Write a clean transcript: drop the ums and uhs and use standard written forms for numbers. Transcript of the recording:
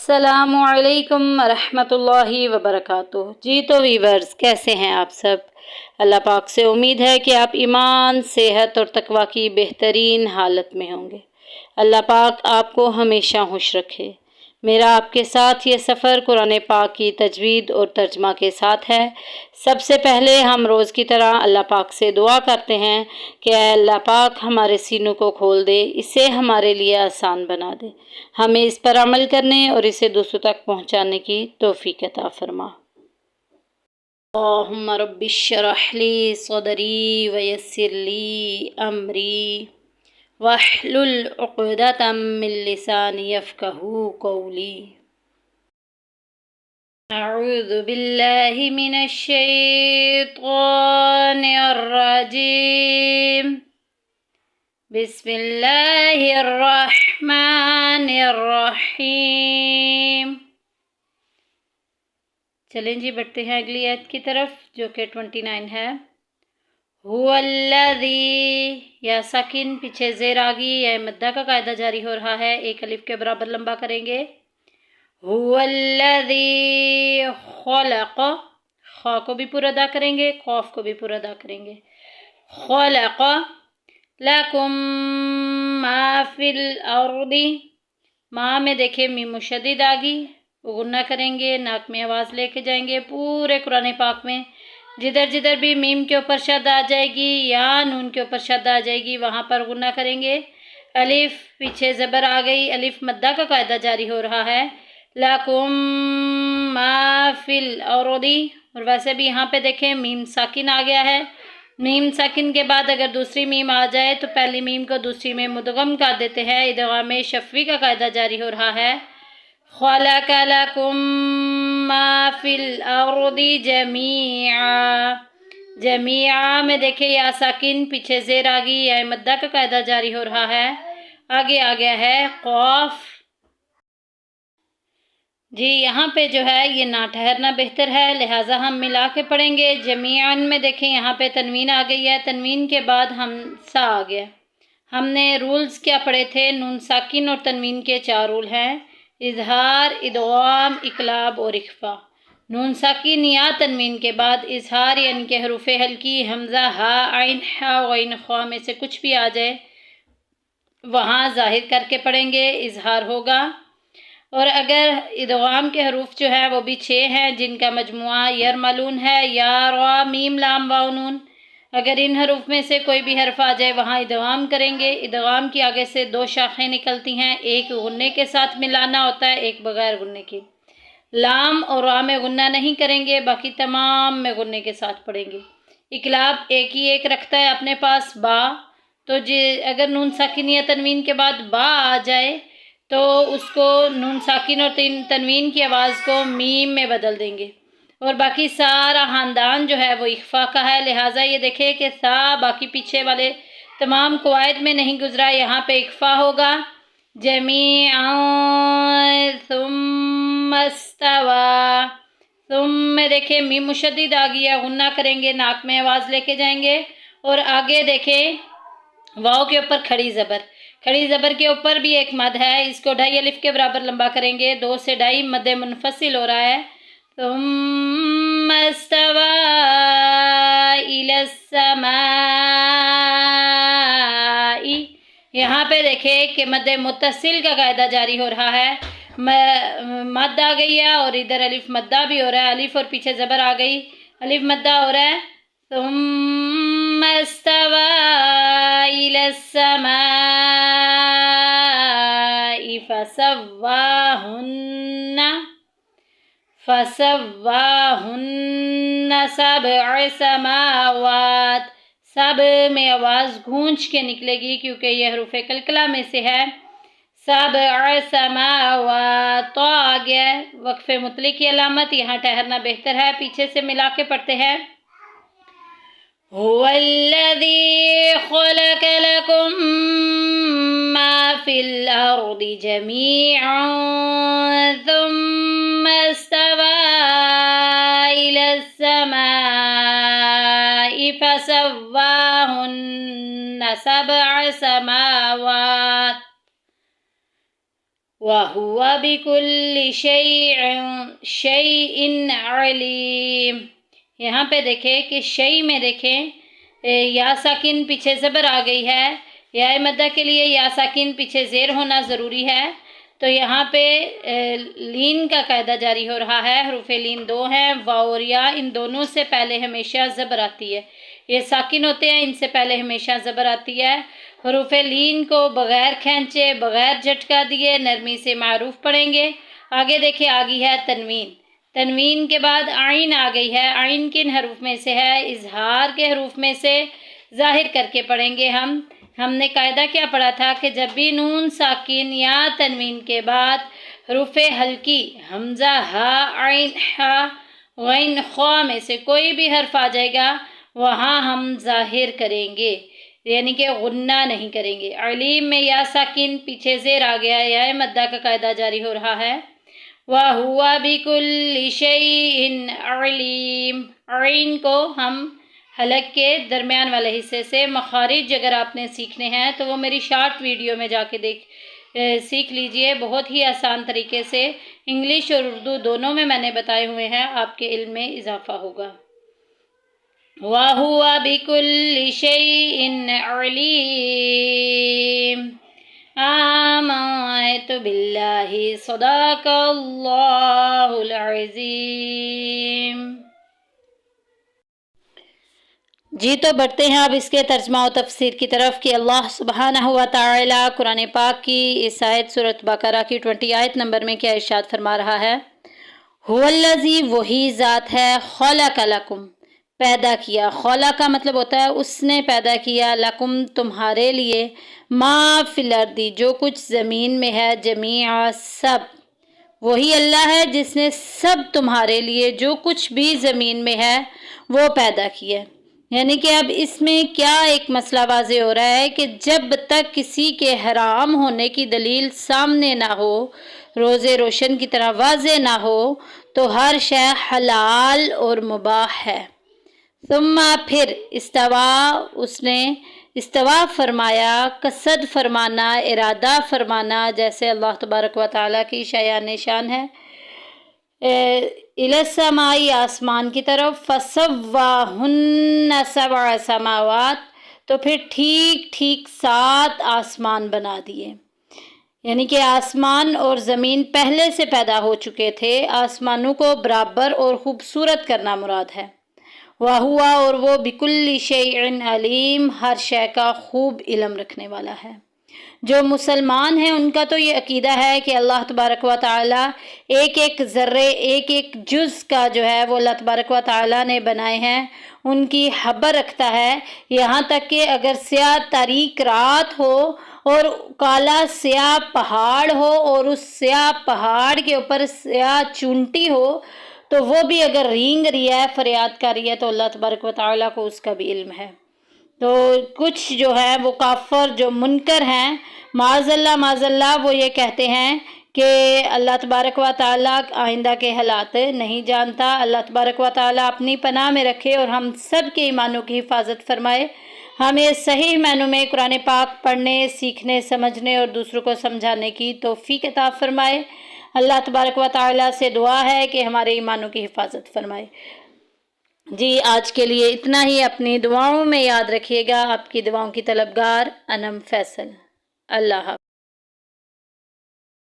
السلام علیکم ورحمۃ اللہ وبرکاتہ۔ جی تو ویورز، کیسے ہیں آپ سب؟ اللہ پاک سے امید ہے کہ آپ ایمان، صحت اور تقوی کی بہترین حالت میں ہوں گے۔ اللہ پاک آپ کو ہمیشہ خوش رکھے۔ میرا آپ کے ساتھ یہ سفر قرآن پاک کی تجوید اور ترجمہ کے ساتھ ہے۔ سب سے پہلے ہم روز کی طرح اللہ پاک سے دعا کرتے ہیں کہ اے اللہ پاک ہمارے سینوں کو کھول دے، اسے ہمارے لیے آسان بنا دے، ہمیں اس پر عمل کرنے اور اسے دوسروں تک پہنچانے کی توفیق عطا فرما۔ اللہم رب اشرح لی صدری ویسر لی امری واحلل عقدۃ من لسانی یفقہوا قولی۔ اعوذ باللہ من الشیطان الرجیم، بسم اللہ الرحمن الرحیم۔ چلیں جی بڑھتے ہیں اگلی آیت کی طرف جو کہ 29 ہے۔ هو الذی، یا ساکن پیچھے زیر آگی یا مدہ کا قاعدہ جاری ہو رہا ہے، ایک الف کے برابر لمبا کریں گے۔ هو الذی خلق، خا کو بھی پورا ادا کریں گے، قاف کو بھی پورا ادا کریں گے۔ خلق لکم ما فی الارض، ما میں دیکھیں میم مشدد آگی، غنہ کریں گے، ناک میں آواز لے کے جائیں گے۔ پورے قرآن پاک میں جدھر جدھر بھی میم کے اوپر شد آ جائے گی یا نون کے اوپر شد آ جائے گی وہاں پر غنہ کریں گے۔ الف پیچھے زبر آ گئی، الف مدہ کا قاعدہ جاری ہو رہا ہے۔ لکم ما فی الارض، اور ویسے بھی یہاں پہ دیکھیں میم ساکن آ گیا ہے۔ میم ساکن کے بعد اگر دوسری میم آ جائے تو پہلی میم کو دوسری میں مدغم کر دیتے ہیں، ادغام شفوی کا قاعدہ جاری ہو رہا ہے۔ خلق لکم ما فی الارض جمیعا، جمیعا میں دیکھیں یا ساکن پیچھے زیر آگی یا مدہ کا قاعدہ جاری ہو رہا ہے۔ آگے آ گیا ہے قاف۔ جی یہاں پہ جو ہے یہ نہ ٹھہرنا بہتر ہے، لہٰذا ہم ملا کے پڑھیں گے۔ جمیعاً میں دیکھیں یہاں پہ تنوین آ گئی ہے، تنوین کے بعد ہم سا آ گیا۔ ہم نے رولز کیا پڑھے تھے؟ نون ساکن اور تنوین کے 4 رول ہیں: اظہار، ادغام، اقلاب اور اخفا۔ نون ساکن یا تنوین کے بعد اظہار یعنی کہ حروف ہلکی حمزہ، ہا، عین، حا، غین، خوا میں سے کچھ بھی آ جائے وہاں ظاہر کر کے پڑھیں گے، اظہار ہوگا۔ اور اگر ادغام کے حروف جو ہے وہ بھی 6 ہیں جن کا مجموعہ یرملون ہے، یا، را، میم، لام، واو، نون۔ اگر ان حروف میں سے کوئی بھی حرف آ جائے وہاں ادغام کریں گے۔ ادغام کی آگے سے 2 شاخیں نکلتی ہیں، ایک غنے کے ساتھ ملانا ہوتا ہے، ایک بغیر غنے کی۔ لام اور را میں غنہ نہیں کریں گے، باقی تمام میں غنے کے ساتھ پڑھیں گے۔ اقلاب ایک ہی ایک رکھتا ہے اپنے پاس، با، تو اگر نون ساکن یا تنوین کے بعد با آ جائے تو اس کو نون ساکن اور تنوین کی آواز کو میم میں بدل دیں گے، اور باقی سارا خاندان جو ہے وہ اخفا کا ہے، لہٰذا یہ دیکھیں کہ سا باقی پیچھے والے تمام قواعد میں نہیں گزرا، یہاں پہ اخفا ہوگا۔ جمیعا ثم استوى، ثم دیکھیں میم مشدد آ گیا، غنہ کریں گے، ناک میں آواز لے کے جائیں گے، اور آگے دیکھیں واؤ کے اوپر کھڑی زبر، کھڑی زبر کے اوپر بھی ایک مد ہے، اس کو 2.5 الف کے برابر لمبا کریں گے، 2 سے 2.5 مد منفصل ہو رہا ہے۔ ثم استوى الى السماء، یہاں پہ دیکھیں کہ مد متصل کا قاعدہ جاری ہو رہا ہے، مد آ گئی ہے اور ادھر الف مدہ بھی ہو رہا ہے، الف اور پیچھے زبر آ گئی، الف مدہ ہو رہا ہے۔ ثم استوى الى السماء فسواهن 7 سماوات، سب میں آواز گونج کے نکلے گی کیونکہ یہ حروف کلکلہ میں سے ہے۔ 7 سماوات، تو آ گیا ہے وقف مطلق کی علامت، یہاں ٹھہرنا بہتر ہے، پیچھے سے ملا کے پڑھتے ہیں۔ هو الذی خلق لکم ما فی الارض جمیعا ثم استوى الى السماء فسواهن 7 سماوات وَهُوَ بِكُلِّ شَيْءٍ عَلِيمٌ۔ یہاں پہ دیکھیں کہ شَيْء میں دیکھیں یا ساکن پیچھے زبر آ گئی ہے، یا مدہ کے لیے یا ساکن پیچھے زیر ہونا ضروری ہے، تو یہاں پہ لین کا قاعدہ جاری ہو رہا ہے۔ حروف لین دو ہیں، واو اور یا، ان دونوں سے پہلے ہمیشہ زبر آتی ہے، یہ ساکن ہوتے ہیں، ان سے پہلے ہمیشہ زبر آتی ہے۔ حروف لین کو بغیر کھینچے، بغیر جھٹکا دیے نرمی سے معروف پڑھیں گے۔ آگے دیکھیں آگئی ہے تنوین۔ تنوین کے بعد عین آ گئی ہے۔ عین کن حروف میں سے ہے؟ اظہار کے حروف میں سے، ظاہر کر کے پڑھیں گے ہم نے قاعدہ کیا پڑھا تھا کہ جب بھی نون ساکن یا تنوین کے بعد حروف ہلکی حمزہ، ہا، عین، ہا، غین، خا میں سے کوئی بھی حرف آ جائے گا، وہاں ہم ظاہر کریں گے، یعنی کہ غنہ نہیں کریں گے۔ علیم میں یا ساکن پیچھے زیر آ گیا، یا مدہ کا قاعدہ جاری ہو رہا ہے۔ وَهُوَ بِكُلِّ شَيْءٍ عَلِيمٌ۔ عین کو ہم حلق کے درمیان والے حصے سے، مخارج اگر آپ نے سیکھنے ہیں تو وہ میری شارٹ ویڈیو میں جا کے سیکھ لیجئے، بہت ہی آسان طریقے سے، انگلش اور اردو دونوں میں نے بتائے ہوئے ہیں، آپ کے علم میں اضافہ ہوگا۔ وَهُوَ بِكُلِّ شَيْءٍ عَلِيمٌ۔ آمنت باللہ صدق اللہ العظیم۔ جی تو بڑھتے ہیں اب اس کے ترجمہ و تفسیر کی طرف کہ اللہ سبحانہ و تعالی قرآن پاک کی اس آیت سورۃ بقرہ کی 20 آیت نمبر میں کیا ارشاد فرما رہا ہے؟ هو الذی، وہی ذات ہے، خلق لکم، پیدا کیا۔ خلق کا مطلب ہوتا ہے اس نے پیدا کیا، لکم تمہارے لیے، ما فی الارض جو کچھ زمین میں ہے، جمیعا سب، وہی اللہ ہے جس نے سب تمہارے لیے جو کچھ بھی زمین میں ہے وہ پیدا کیا۔ یعنی کہ اب اس میں کیا ایک مسئلہ واضح ہو رہا ہے کہ جب تک کسی کے حرام ہونے کی دلیل سامنے نہ ہو، روزے روشن کی طرح واضح نہ ہو، تو ہر شے حلال اور مباح ہے۔ ثم پھر استوا، اس نے استوا فرمایا، قصد فرمانا، ارادہ فرمانا، جیسے اللہ تبارک و تعالیٰ کی شایان شان ہے، الی السماء، آسمان کی طرف، فسواہن سبع سماوات، تو پھر ٹھیک ٹھیک 7 آسمان بنا دیے۔ یعنی کہ آسمان اور زمین پہلے سے پیدا ہو چکے تھے، آسمانوں کو برابر اور خوبصورت کرنا مراد ہے۔ وَهُوَ، اور وہ، بِكُلِّ شَيْءٍ عَلِيمٌ، ہر شے کا خوب علم رکھنے والا ہے۔ جو مسلمان ہیں ان کا تو یہ عقیدہ ہے کہ اللہ تبارک و تعالیٰ ایک ایک ذرے، ایک ایک جز کا جو ہے وہ اللہ تبارک و تعالیٰ نے بنائے ہیں، ان کی خبر رکھتا ہے، یہاں تک کہ اگر سیاہ تاریک رات ہو اور کالا سیاہ پہاڑ ہو اور اس سیاہ پہاڑ کے اوپر سیاہ چونٹی ہو، تو وہ بھی اگر رینگ رہی ہے، فریاد کر رہی ہے، تو اللہ تبارک و تعالیٰ کو اس کا بھی علم ہے۔ تو کچھ جو ہے وہ کافر، جو منکر ہیں، معاذ اللہ وہ یہ کہتے ہیں کہ اللہ تبارک و تعالیٰ آئندہ کے حالات نہیں جانتا۔ اللہ تبارک و تعالیٰ اپنی پناہ میں رکھے اور ہم سب کے ایمانوں کی حفاظت فرمائے، ہمیں صحیح معنوں میں قرآن پاک پڑھنے، سیکھنے، سمجھنے اور دوسروں کو سمجھانے کی توفیق عطا فرمائے۔ اللہ تبارک و تعالیٰ سے دعا ہے کہ ہمارے ایمانوں کی حفاظت فرمائے۔ جی آج کے لیے اتنا ہی، اپنی دعاؤں میں یاد رکھیے گا۔ آپ کی دعاؤں کی طلبگار انم فیصل۔ اللہ حافظ۔